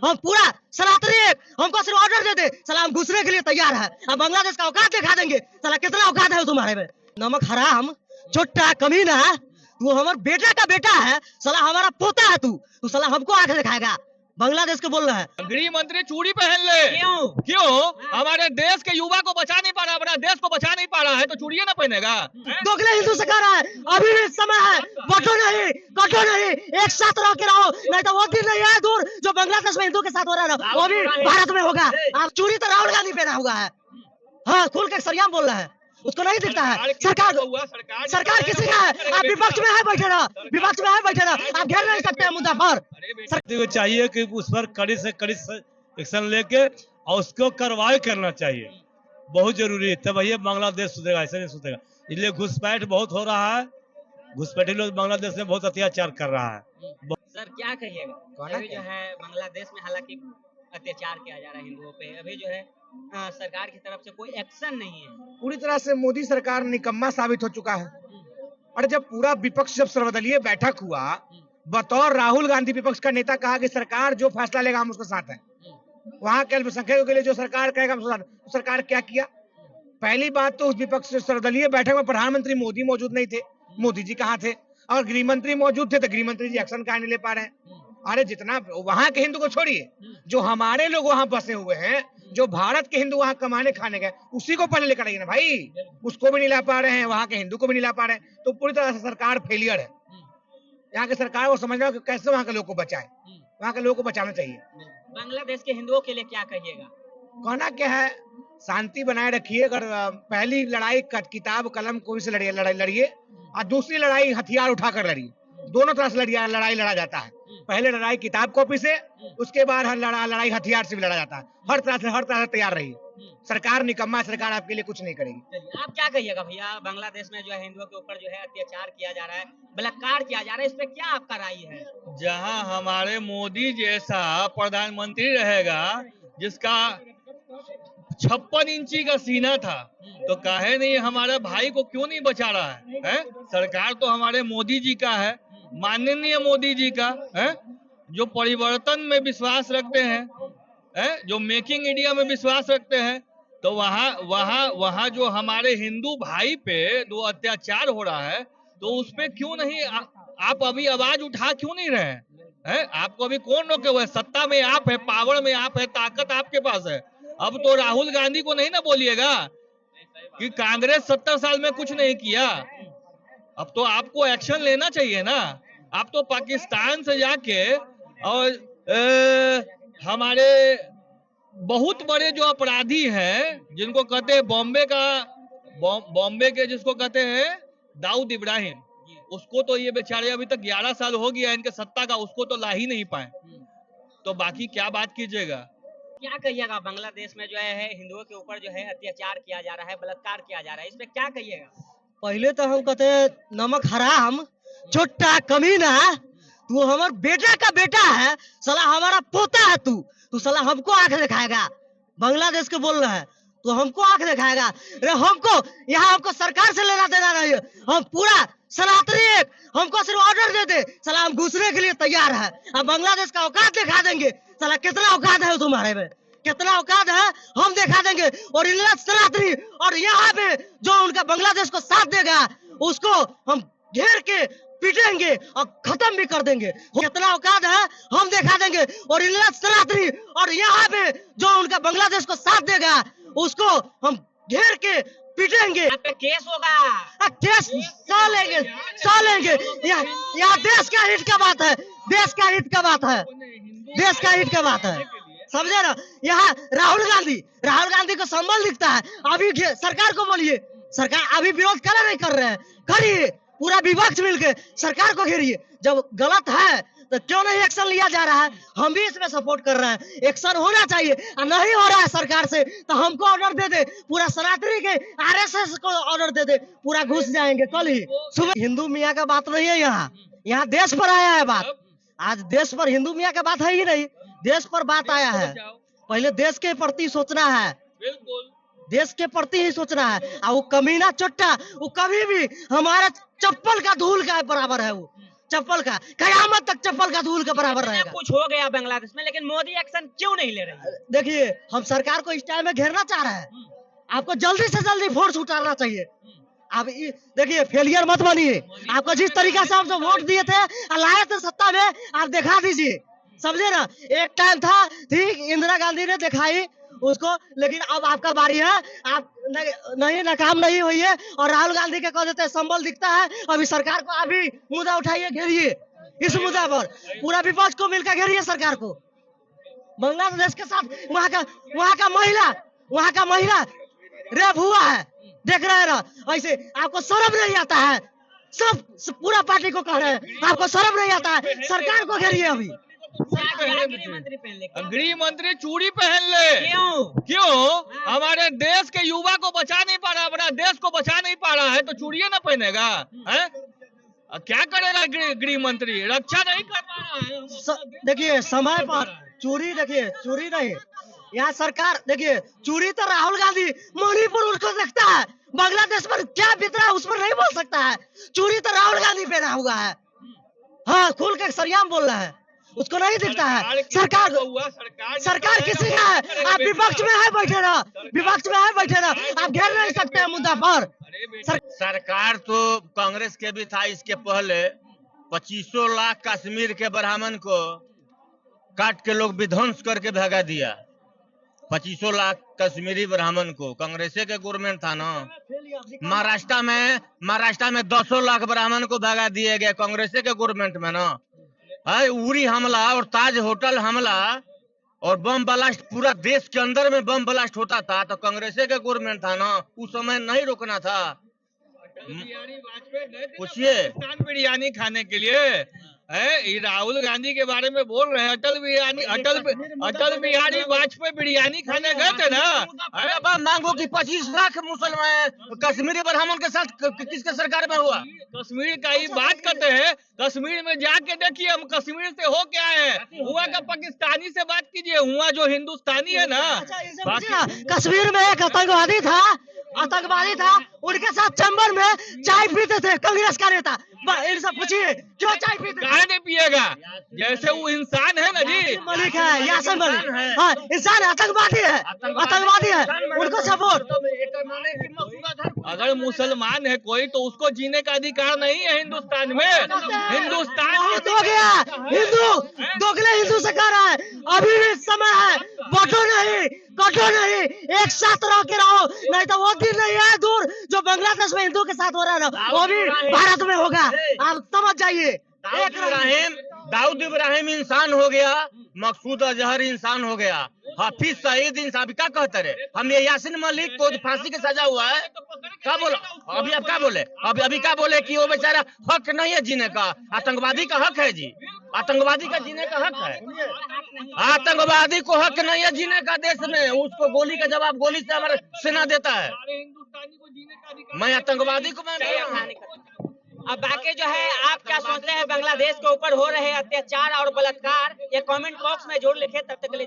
हम पूरा सनातनी हमको सिर्फ ऑर्डर दे दे, साला हम घुसने के लिए तैयार है। अब बांग्लादेश का औकात दिखा देंगे, साला कितना औकात है तुम्हारे में। नमक हराम, छोटा कमीना, तू हमारे बेटा का बेटा है, साला हमारा पोता है तू साला हमको आंख दिखाएगा। बांग्लादेश को बोल रहा है गृह मंत्री चूड़ी पहन ले। क्यों? हमारे देश के युवा को बचा नहीं पा रहा, अपना देश को बचा नहीं पा रहा है तो चूड़िया ना पहनेगा। दोगले हिंदू से कह रहा है अभी भी समय है, बटो नहीं कटो नहीं, एक साथ रह के रहो, नहीं तो वो दिन नहीं है दूर जो बांग्लादेश में हिंदू के साथ हो रहा है वो भी भारत में होगा। आप चूड़ी तो राहुल गांधी पहना हुआ है, हाँ खुल के सरियाम बोल रहा है, उसको नहीं दिखता है। सरकार किसी का है, आप विपक्ष में है बैठे रहा, विपक्ष में है बैठे रहा, आप घेर नहीं सकते हैं मुद्दा पर। चाहिए कि उस पर कड़ी से कड़ी एक्शन लेके और उसको कार्रवाई करना चाहिए, बहुत जरूरी है, तब ये बांग्लादेश सुधरेगा, ऐसे नहीं सुधरेगा। इसलिए घुसपैठ बहुत हो रहा है, घुसपैठी लोग बांग्लादेश में बहुत अत्याचार कर रहा है। सर क्या कहिएगा, अभी जो है बांग्लादेश में हालांकि अत्याचार किया जा रहा है हिंदुओं पे, अभी जो है सरकार की तरफ से कोई एक्शन नहीं है। पूरी तरह से मोदी सरकार निकम्मा साबित हो चुका है। और जब पूरा विपक्ष जब सर्वदलीय बैठक हुआ, बतौर राहुल गांधी विपक्ष का नेता कहा कि सरकार जो फैसला लेगा हम उसके साथ हैं, वहां के अल्पसंख्यकों के लिए जो सरकार कहेगा हम उसके साथ। तो सरकार क्या किया? पहली बात तो उस विपक्ष सर्वदलीय बैठक में प्रधानमंत्री मोदी मौजूद नहीं थे, मोदी जी कहाँ थे? और गृह मंत्री मौजूद थे तो गृह मंत्री जी एक्शन कहाँ नहीं ले पा रहे हैं? अरे जितना वहां के हिंदू को छोड़िए, जो हमारे लोग वहां बसे हुए हैं, जो भारत के हिंदू वहां कमाने खाने गए, उसी को पहले लेकर आइए ना भाई। उसको भी नहीं ला पा रहे हैं, वहां के हिंदू को भी नहीं ला पा रहे हैं, तो पूरी तरह से सरकार फेलियर है। यहाँ की सरकार को समझना कि कैसे वहां के लोग को बचाए, वहां के लोगों को बचाना चाहिए। बांग्लादेश के हिंदुओं के लिए क्या कहिएगा? कहना क्या है, शांति बनाए रखिए। अगर पहली लड़ाई किताब कलम कोई से लड़िए और दूसरी लड़ाई हथियार उठाकर लड़िए। दोनों तरह से लड़ाई लड़ा जाता है। पहले लड़ाई किताब कॉपी से, उसके बाद लड़ाई हथियार से भी लड़ा जाता है। हर तरह से तैयार रहिए। सरकार निकम्मा, सरकार आपके लिए कुछ नहीं करेगी। आप क्या कहिएगा भैया, बांग्लादेश में जो है हिंदुओं के ऊपर जो है अत्याचार किया जा रहा है, बलात्कार किया जा रहा है, इस पे क्या आपका राय है? जहां हमारे मोदी जैसा प्रधानमंत्री रहेगा, जिसका 56 इंची का सीना था, तो काहे नहीं हमारे भाई को क्यों नहीं बचा रहा है? सरकार तो हमारे मोदी जी का है, माननीय मोदी जी का है, जो परिवर्तन में विश्वास रखते हैं, जो मेकिंग इंडिया में विश्वास रखते हैं। तो वहाँ जो हमारे हिंदू भाई पे जो अत्याचार हो रहा है, तो उस पे क्यों नहीं आप अभी आवाज उठा क्यों नहीं रहे हैं? आपको अभी कौन रोके हुए? सत्ता में आप है, पावर में आप है, ताकत आपके पास है। अब तो राहुल गांधी को नहीं ना बोलिएगा कि कांग्रेस 70 साल में कुछ नहीं किया। अब तो आपको एक्शन लेना चाहिए ना। आप तो पाकिस्तान से जाके और हमारे बहुत बड़े जो अपराधी हैं, जिनको कहते हैं बॉम्बे के जिसको कहते हैं दाऊद इब्राहिम, उसको तो ये बेचारे अभी तक 11 साल हो गया इनके सत्ता का, उसको तो ला ही नहीं पाए, तो बाकी क्या बात कीजिएगा। क्या कहिएगा, बांग्लादेश में जो है हिंदुओं के ऊपर जो है अत्याचार किया जा रहा है, बलात्कार किया जा रहा है, इस पे क्या कहिएगा? पहले तो हम कहते हैं नमक हराम, छोटा कमीना, तू हमारे बेटा का बेटा है, साला हमारा पोता है तू साला हमको आंख दिखाएगा। बांग्लादेश के बोल रहा है तो हमको आंख दिखाएगा। अरे हमको यहाँ हमको सरकार से लेना देना नहीं है, हम पूरा सनातनी हमको सिर्फ ऑर्डर दे दे, साला हम घुसने के लिए तैयार है। अब बांग्लादेश का औकात दिखा देंगे, साला कितना औकात है तुम्हारे में, कितना औकात है हम दिखा देंगे। और सनातनी और यहाँ पे जो उनका बांग्लादेश को साथ देगा उसको हम घेर के पीटेंगे और खत्म भी कर देंगे। कितना औकात है हम दिखा देंगे। और सनातनी और यहाँ पे जो उनका बांग्लादेश को साथ देगा उसको हम घेर के पीटेंगे। केस होगा, केस सौ लेंगे। यहाँ देश का हित का बात है, देश का हित का बात है, देश का हित का बात है, समझे ना। यहाँ राहुल गांधी को संबल दिखता है। अभी सरकार को बोलिए, सरकार अभी विरोध कर नहीं कर रहे हैं, करिए, पूरा विपक्ष मिलकर सरकार को घेरिए। जब गलत है तो क्यों नहीं एक्शन लिया जा रहा है? हम भी इसमें सपोर्ट कर रहे हैं, एक्शन होना चाहिए। नहीं हो रहा है सरकार से तो हमको ऑर्डर दे दे, पूरा सनातनी के आरएसएस को ऑर्डर दे दे, पूरा घुस जाएंगे कल ही सुबह। हिंदू मियाँ का बात नहीं है, यहाँ देश पर आया है बात। आज देश पर हिंदू मियाँ का बात है ही नहीं, देश पर बात आया है। पहले देश के प्रति सोचना है, देश के प्रति ही सोचना है। और वो कमीना चोट्टा वो कभी भी हमारे चप्पल का धूल का बराबर है, वो चप्पल का, कयामत तक चप्पल का धूल के बराबर रहेगा। कुछ हो गया बांग्लादेश में, लेकिन मोदी एक्शन क्यों नहीं ले रही है? देखिए, हम सरकार को इस टाइम में घेरना चाह रहे हैं। आपको जल्दी से जल्दी फोर्स उतारना चाहिए। आप देखिए, फेलियर मत बनिए। आपको जिस तरीका से हम तो वोट दिए थे और लाए थे सत्ता में, आप दिखा दीजिए, समझे ना। एक टाइम था, ठीक, इंदिरा गांधी ने दिखाई उसको, लेकिन अब आपका बारी है। आप नहीं, नाकाम नहीं हुई है। और राहुल गांधी के कह देते हैं संबल दिखता है। अभी सरकार को अभी मुद्दा उठाइए, घेरिए इस मुद्दा पर, पूरा विपक्ष को मिलकर घेरिए सरकार को। बांग्लादेश के साथ वहाँ का महिला रेप हुआ है, देख रहे हैं ना। ऐसे आपको शर्म नहीं आता है? सब पूरा पार्टी को कह रहे हैं, आपको शर्म नहीं आता है? सरकार को घेरिए अभी। गृह मंत्री चूड़ी पहन ले। क्यों? हमारे देश के युवा को बचा नहीं पा रहा, अपना देश को बचा नहीं पा रहा है, तो चूड़िए ना पहनेगा है? क्या करेगा गृह मंत्री? रक्षा नहीं कर पा रहा है। देखिए, समय पर चूड़ी, देखिए चूड़ी नहीं, यहाँ सरकार, देखिए चूड़ी तो राहुल गांधी मणिपुर उसको देखता है, बांग्लादेश पर क्या बीत रहा है उस पर नहीं बोल सकता है। चूड़ी तो राहुल गांधी पहना हुआ है, हाँ, खुल के सरियाम बोल रहा है, उसको नहीं दिखता है। सरकार किसी का है? आप विपक्ष में है, बैठे रहा, विपक्ष में है, बैठे रहा, आप घेर नहीं सकते हैं मुद्दा पर। सरकार तो कांग्रेस के भी था, इसके पहले 2500 लाख कश्मीर के ब्राह्मण को काट के लोग विध्वंस करके भगा दिया। 2500 लाख कश्मीरी ब्राह्मण को, कांग्रेस के गवर्नमेंट था ना। महाराष्ट्र में 200 लाख ब्राह्मण को भगा दिए गए, कांग्रेस के गवर्नमेंट में ना। उरी हमला और ताज होटल हमला और बम ब्लास्ट, पूरा देश के अंदर में बम ब्लास्ट होता था, तो कांग्रेस के गवर्नमेंट था ना, उस समय नहीं रोकना था। पूछिए, बिरयानी खाने के लिए ये राहुल गांधी के बारे में बोल रहे हैं। अटल बिहारी वाजपेयी बिरयानी खाने गए थे ना। अरे मांगो कि 25 लाख मुसलमान कश्मीरी ब्राह्मण के साथ किसके सरकार में हुआ? कश्मीर का ही बात करते हैं, कश्मीर में जाके देखिए, हम कश्मीर से हो क्या है। हुआ का पाकिस्तानी से बात कीजिए, हुआ जो हिंदुस्तानी है ना। कश्मीर में एक आतंकवादी था, उनके साथ चैम्बर में चाय पीते थे कांग्रेस का नेता। इनसे पूछिए क्यों चाय पीते? काहे नहीं पिएगा? जैसे वो इंसान है ना जी, मलिक है, यासिन मलिक, हाँ, इंसान आतंकवादी है, उनको सपोर्ट। अगर मुसलमान है कोई, तो उसको जीने का अधिकार नहीं है हिंदुस्तान में। हिंदुस्तान हो गया, हिंदू दोगले हिंदू से कह रहा है, अभी भी समय है, बटो नहीं, कटो नहीं, एक साथ रह के रहो, नहीं तो वो दिन नहीं है दूर जो बांग्लादेश में हिंदू के साथ हो रहा है ना, वो भी भारत में होगा। आप समझ जाइए। दाऊद इब्राहिम इंसान हो गया, मकसूद अजहर इंसान हो गया, हाफिज सईद इंसान। क्या कहते रहे हम? ये यासिन मलिक को फांसी की सजा हुआ है, क्या बोला अभी? आप क्या बोले? अभी क्या बोले कि वो बेचारा हक नहीं है जीने का? आतंकवादी का हक है जी, आतंकवादी का जीने का हक है। आतंकवादी को हक नहीं है जीने का देश में, उसको गोली का जवाब गोली से हमारा सेना देता है। मैं आतंकवादी को मान रहा हूँ। अब बाकी जो है, आप क्या सोच रहे हैं बांग्लादेश के ऊपर हो रहे अत्याचार और बलात्कार, ये कमेंट बॉक्स में जरूर लिखे। तब तक के लिए